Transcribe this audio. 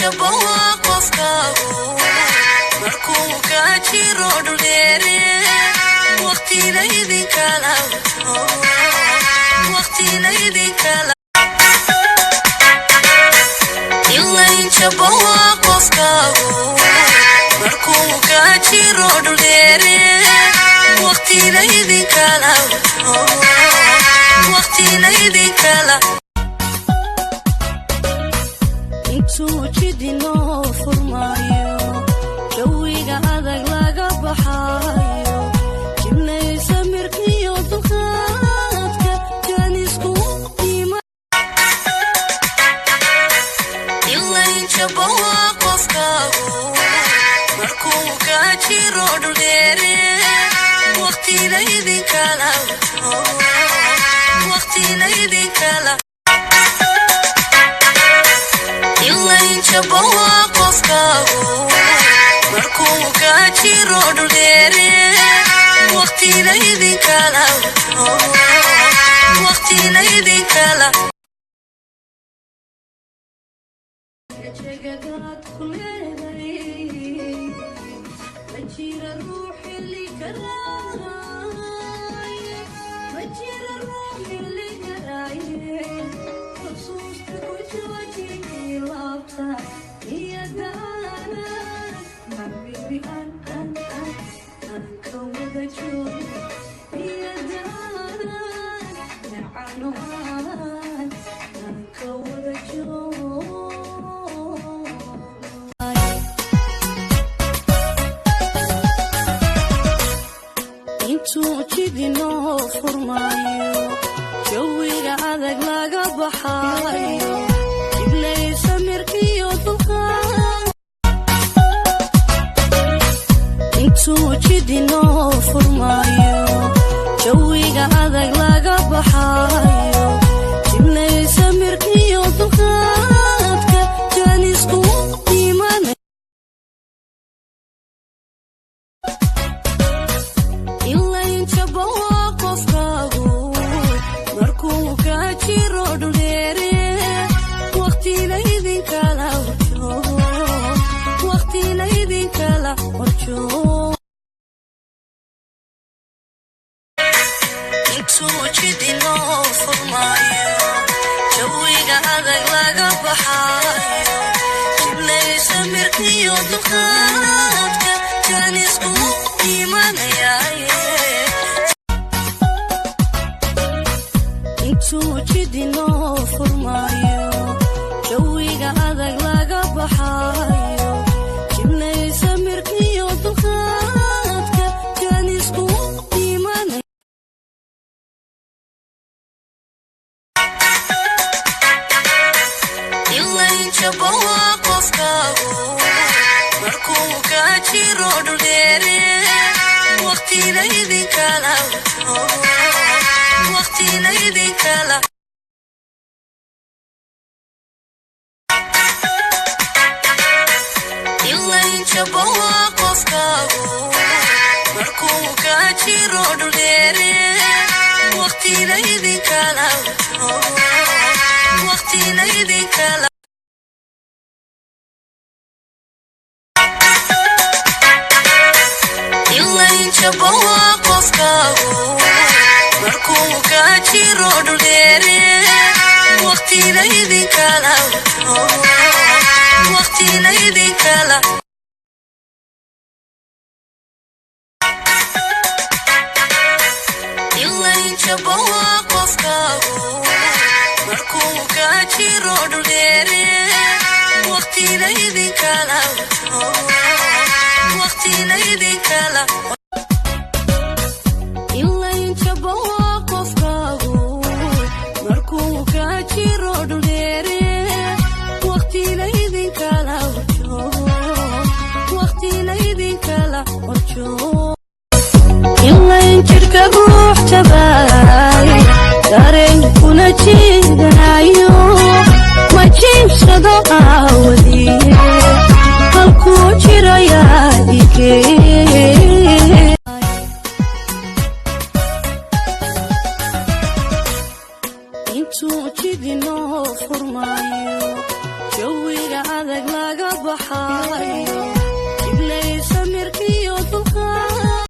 شبوها قفكاغو مركو كاجيرو دوليري وقتي ليدي كالاوتو وقتي ليدي كالاوتو إلا شبوها قفكاغو مركو كاجيرو دوليري وقتي ليدي كالاوتو وقتي ليدي كالاوتو جدينو فرمايو جويga adag laga baxayo jibnay samirkiyo duqaadka janisku ima ilayn jabawa qofkaagu markuu ka jiro dhuleere waqtiga idin kala waqtiga idin kala شبوها قفكاغو مركو كاجيرو دوليري وقتي ليدي كالاوتو وقتي ليدي كالا مجير الروح اللي كراي مجير الروح اللي كراي خصوصك وجوجك لابسة هي دانا حبيبي أنا كومد أشوف هي دانا نعنوان أنا كومد أشوف انتو جدينو فرمايو جويga adag laga baxayo iblay samirkiyo duqaad intu jidino furmayo jawiga adag laga baxayo iblay samirkiyo duqaadka janisku iman ilayn jabawa qofkaagu markuu ka jiro dhuleere waqti laydin kala warjo waqti laydin kala warjo intuu jidino furmayo jawiga adag laga baxayo jiblay samirkiyo duqaadka janisku imanayaaye intu jidino furmayo jawiga adag laga baxayo jiblay samirkiyo duqaadka janisku imanay ilayn jabawa qofkaagu markuu ka jiro dhuleere waqti laydin kala وقتي ليدي كلا ilayn jabawa qofkaagu markuu ka jiro dhuleere waqti laydin kala waqti laydin kala ilayn jabawa qofkaagu markuu ka jiro dhuleere waqti laydin kala waqti laydin kala ilayn jabawa qofkaagu markuu ka jiro dhuleere waqti laydin kala waqti laydin kala ilayn jabawa qofkaagu markuu ka jiro dhuleere waqti laydin kala warjo waqti laydin kala warjo ilayn jirka ruux tabaay dareenkuna jiidanayo ma jiibsado aawadiye halkuu jirayaa dhigee intuu jidino furmayo jawiga adag laga baxaa